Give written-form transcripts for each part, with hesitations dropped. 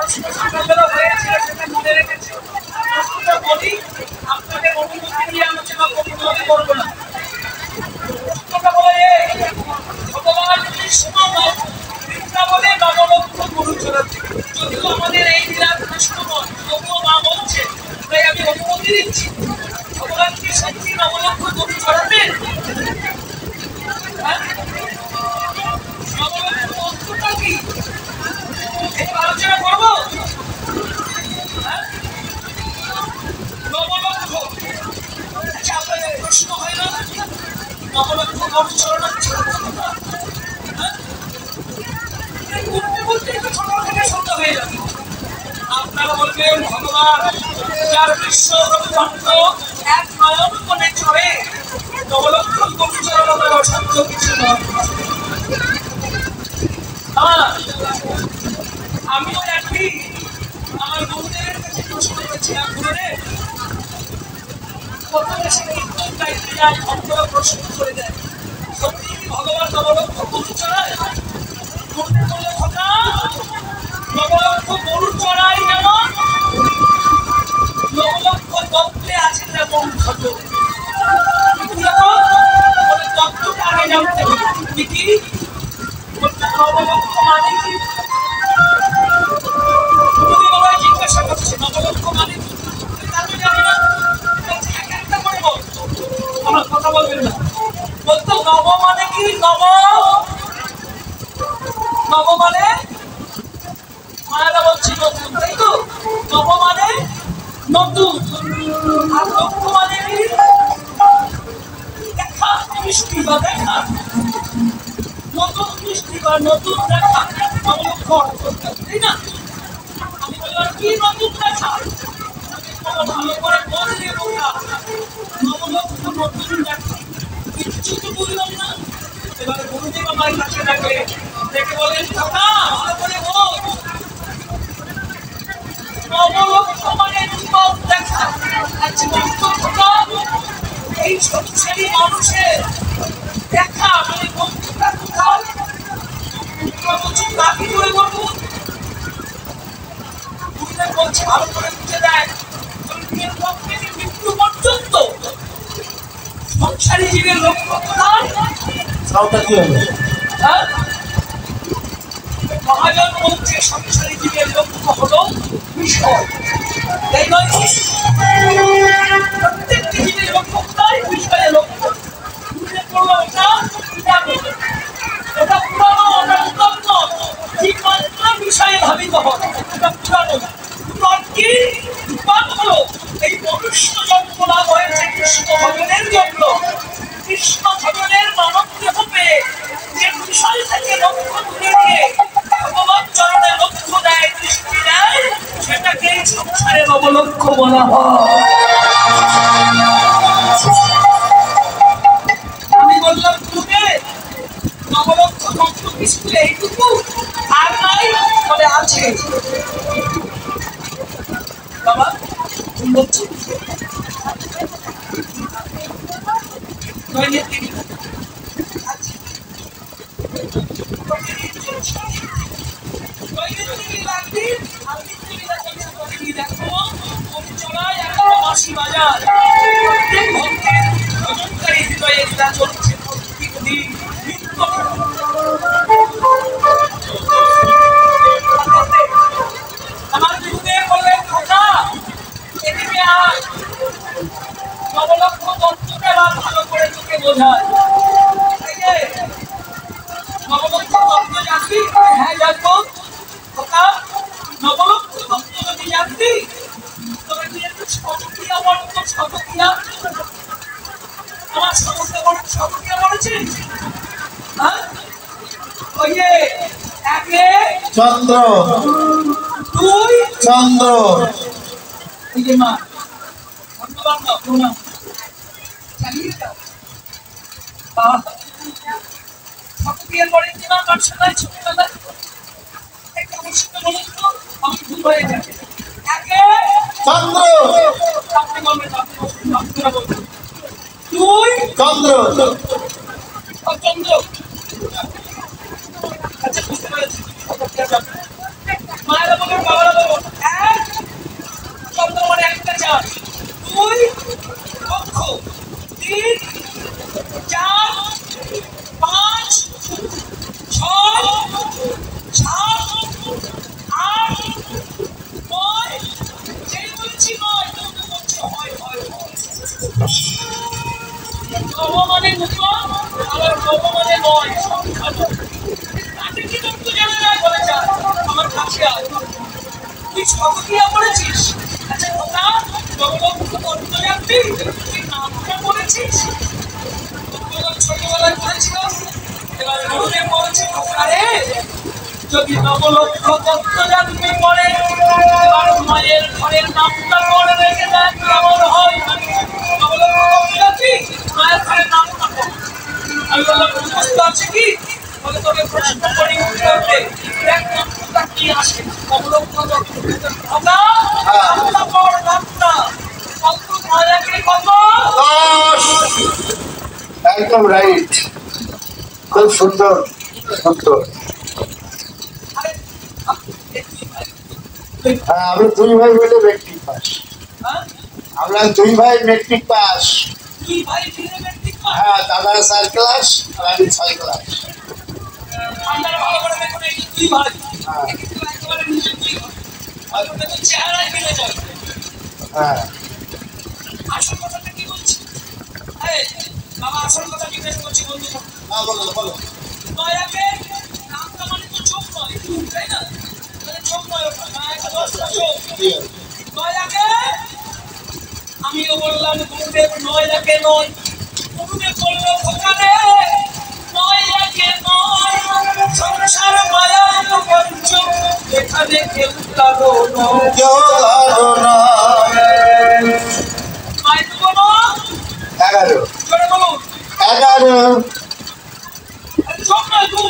প্রশ্ন সকালবেলা হয়েছিল সেটা মনে রেখেছি। প্রশ্নটা বলি, আপনাদের অনুমতি নিয়ে আলোচনা করবো না। প্রশ্নটা বলে ভগবান কৃষ্ণ বৃন্দাবনে নবলক্ষ গরু চড়াচ্ছে। যদিও আমাদের এই জেলার কৃষ্ণ নয়, তবুও মা বলছে, তাই আমি অনুমতি দিচ্ছি। ভগবান কি সত্যি নবলক্ষ গরু চড়াতেন? নবলক্ষ অর্থটা কি একটু আলোচনা করবো। নবলক্ষ, আচ্ছা আপনাদের প্রশ্ন হয় না নবলক্ষ গরু চড়াচ্ছে? আপনারা বলবেন ভগবান যার বিশ্ব ব্রহ্মাণ্ড এক নয়ন কোণে চড়ে, নবলক্ষ গরু চড়ানো অসাধ্য কিছু নয়। আমিও একটি আমার গুরুদেবের কাছে প্রশ্ন করেছিলাম, গুরুদেব প্রথমে সে কীর্তন গাইতে যায়, ভক্তরা প্রশ্ন করে দেয়, সত্যি কি ভগবান নবলক্ষ গরু চড়ায়? গুরুদেব বললে, কথা নবলক্ষ গরু চড়াই যেমন নবলক্ষ তত্ত্বে আছে তেমন ঘট। তত্ত্বটা আগে জানতে হবে কি নবলক্ষ মানে কি? জিজ্ঞাসা করছে নবলক্ষ মানে কি? আমি জানি না, একটা করে বল, আমার কথা বলবেন না। বলতো নব মানে কি? নব নব মানে মায়েরা বলছি নতুন, তাই তো? নব মানে নতুন, আর লক্ষ্য মানে কি? দেখা, দৃষ্টি বা দেখা, নতুন দৃষ্টি বা নতুন দেখা নবলক্ষ অর্থ, তাই না? আমি বললাম কি নতুন দেখা? ভালো করে বললে বোঝা নবলক্ষ নতুন দেখা, কিচ্ছু তো বুঝলাম না। এবারে গুরুদেব আমার কাছে ডাকলে দেখে বলেন, কথা ভালো করে বল, নবলক্ষ মানে রূপক দেখা। আচ্ছা এই শক্তিশালী মানুষের দেখা মানে বন্ধুটা কোথায়? বাকি করে বলবো, গুরুদেব বলছে ভালো করে বুঝে দেয়, মৃত্যু পর্যন্ত সংসারী জীবের লক্ষ্য কোথায়? মহাজন বলছে সংসারী জীবের লক্ষ্য হলো বিষয়, তাই নয়? প্রত্যেকটি জীবের লক্ষ্য কোথায়? বিষয়ে লক্ষ্য। ওটা পুরানো, ওটা নূতন নয়, ঠিক মাত্র বিষয়ে ভাবিত হয়, ওটা পুরানো। নূতন কি? নূতন হলো এই মনুষ্য জন্ম লাভ হয়েছে কৃষ্ণ ভজনের জন্য। কৃষ্ণ ভজনের মানব দেহ পেয়ে যে বিষয় থেকে লক্ষ্য তুলে দিয়ে ভগবান চরণে লক্ষ্য দেয়, দৃষ্টি দেয়, সেটাকেই সংসারে নবলক্ষ বলা হয়। আমি বললাম তুমি নবলক্ষ তত্ত্ব স্কুলে এইটুকু আর নাই? বলে আছে। বাবা বলছি বাজার ভক্তের ভজনকারী হৃদয়ে চলছে প্রতিদিন। আমার গুরুদেব বললেন, কথা এদিকে আয়, নবলক্ষ তত্ত্বটা ভালো করে তোকে বোঝায়। নবলক্ষ তত্ত্ব জানবি? হ্যাঁ জানবো। কথা নবলক্ষ তত্ত্ব যদি জানবি তবে তুই একটু শতক্রিয়া বলতো। শতক্রিয়া আমার শতক্রিয়া বলেছিস? হ্যাঁ, ওই যে একে চন্দ্র, দুই চন্দ্র, ওই যে মা ধন্যবাদ দাও, প্রণাম চালিয়ে দাও। শতক্রিয়ার পরে কি না পাঠশালায় ছোটবেলায় একটা অনুষ্ঠিত বলুন তো, আমি ভুল হয়ে যাবে। একে চন্দ্র, আপনি বলবেন, আপনারা বলবেন দুই চন্দ্র, চন্দ্র। আচ্ছা বুঝতে পেরেছি। মায়েরা বলেন, বাবারা বসে আয়। তুই ছকটিয়া পড়েছিস? আচ্ছা কথা জগলক্ষ তত্ত্ব জানবি? তুই নামটা পড়েছিস? ছোটবেলায় পড়েছিলাম, এবার মনে পড়েছে আরে যদি নবলক্ষ তত্ত্ব জানবি পড়ে এবার মায়ের ঘরের নামটা পড়ে রেখে দেখ কেমন হয়। নবলক্ষ তত্ত্ব জানবি, মায়ের ঘরের নামটা পড়। আমি বললাম মুখস্থ আছে কি? বলে তোকে প্রশ্ন করি উত্তর দে, দেখ নামটা কি আসে। নবলক্ষ তত্ত্ব নামটা পড়, নামটা কত মায়াকে কত একদম রাইট, খুব সুন্দর সুন্দর। হ্যাঁ, আমি দুই ভাই বলে মেট্রিক পাস। আমরা দুই ভাই মেট্রিক পাস। হ্যাঁ, দাদা 4 ক্লাস আর আমি 6 ক্লাস। হ্যাঁ, আসল কথাটা কি বলছি? বাবা আসল কথা জিজ্ঞেস করছি বন্ধু। বলো বলো। মায়াকে নামটা মানে তো চোখ নয়, তাই না? মানে চোখ নয়, ওটা মায়াকে 10টা চোখ। মায়াকে আমিও বললাম গুরুদেব নয়টাকে নয়। গুরুদেব বলল ওখানে নয়টাকে নয়, সংসার মায়ার পঞ্চ এখানে কেউ কারো নয়। মায়ের বলো 11 জোরে বলুন 11 চোখ নয় তুই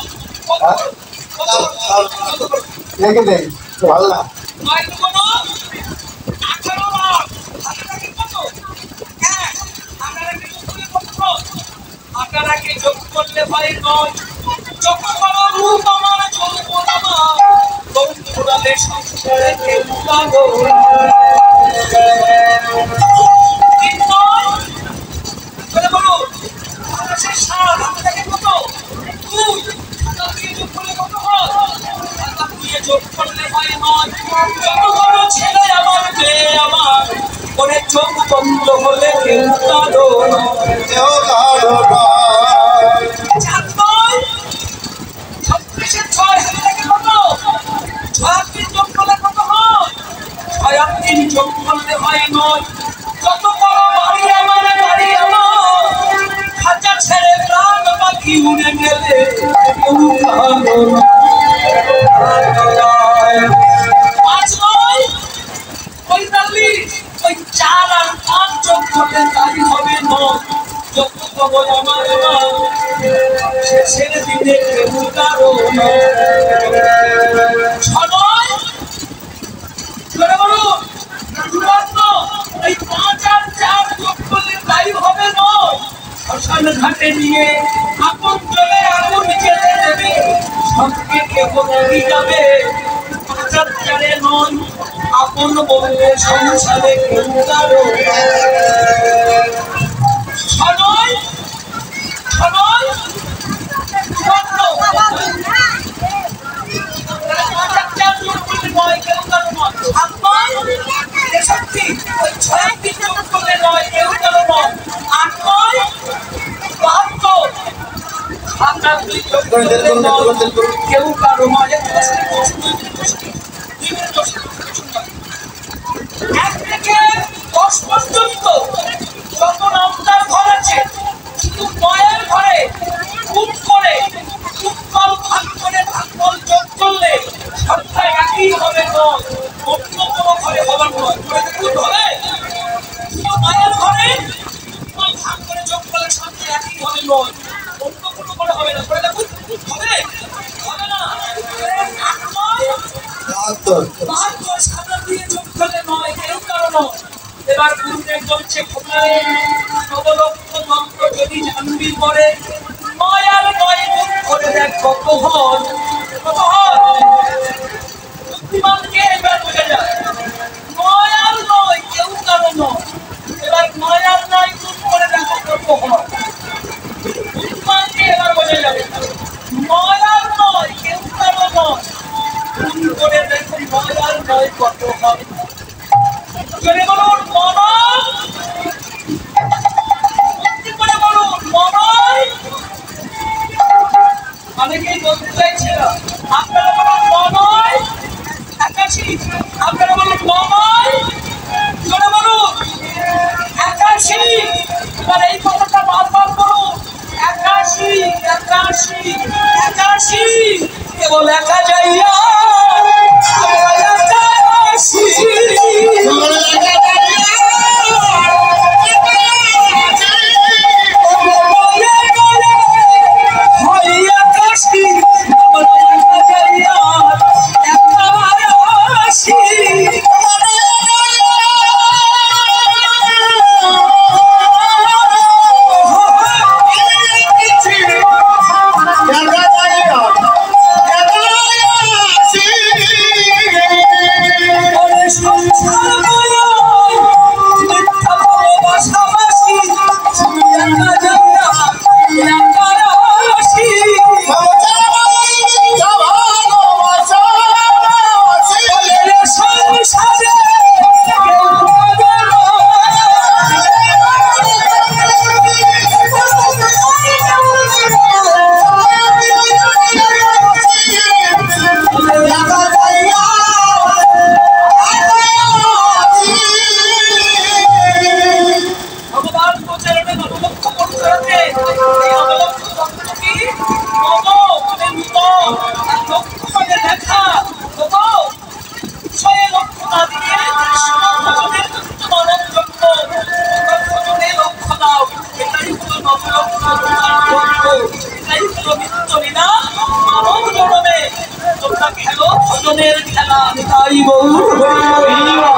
দেখে দেখ ভালো না। মায়ের বলো 18 বার আপনাকে কত? আপনাকে যোগ করলে ভাই নয়, যোগ করো রূপ আমার চলব না বন্ধুরালে সংসারে কেউ কারো বলো আকাশের সার আপনাকে কত? দুই দিয়ে যোগ করলে কত হয়? দিয়ে যোগ করলে ভাই নয়, যত বড় ছেলে আমার মেয়ে আমার ওরে চোখ বন্ধ হলে কেউ কারো কেউ কারো চার নয় 36-এর 6 আপনাকে কত? 6 3 যোগ করলে কত হয়? 6 আর 3 যোগ করলে হয় নয়, যত বড় বাড়ি আমার খাঁচা ছেড়ে প্রাণ পাখি উড়ে গেলে কেউ কারো 5 নয় 45, ওই 4 আর 5 যোগ করলে তাই হবে নয়, যত খবর আমার শেষের দিনে কেউ কারো 6 নয় জোরে বলুন 52, এই 5 আর 4 যোগ করলে তাই হবে নয়, শ্মশান ঘাটে নিয়ে আপন চলে আগুন জ্বেলে দেবে সবকে কেউ নিয়ে যাবে। 5 আর 4 নয় আপন বললে সংসারে কেউ কারো 6 নয় কেউ কারো নয় 1 থেকে 10 পর্যন্ত যত নামটার ঘর আছে শুধু মায়ের ঘরে খুব করে উৎকল ভাগ করে ভাগফল যোগ করলে সংখ্যা একই হবে নয়, অন্য কোনো ঘরে হবার নয়। খুব হবে শুধু মায়ের ঘরে উৎকল ভাগ করে যোগ করলে সংখ্যা একই হবে নয়, অন্য কোনো ঘরে হবে না। করে দেখুন হবে হবে না 72 সাদা দিয়ে যোগ করলে নয়, কেউ কারো নয়। এবার গুরুদেব বলছে কোথায় নবলক্ষ মন্ত্র যদি জানবি পরে মায়ার নয় গুণ করে দেখ কত হয়, কত হয় বুদ্ধিমানকে এবার বোঝা যায় মায়ার নয় কেউ কারো নয়। এবার মায়ার নয় গুণ করে দেখো কত হয়, বুদ্ধিমানকে এবার বোঝা যাবে মায়ার নয় কেউ কারো নয়, গুণ করে দেখো মায়ার নয় কত হয়। জোরে বলুন মনয়, বুদ্ধি করে বলুন মনয়। অনেকেই বলতে চাইছে না, আপনারা বলুন মনয়। একাশি, আপনারা বলুন মমাই, জোরে বলুন একাশি। এবার এই কথাটা বারবার করুন, একাশি একাশি একাশি, কেবল একা যাইয়া একাশি। খেলো ভজনের খেলা, তাই বউ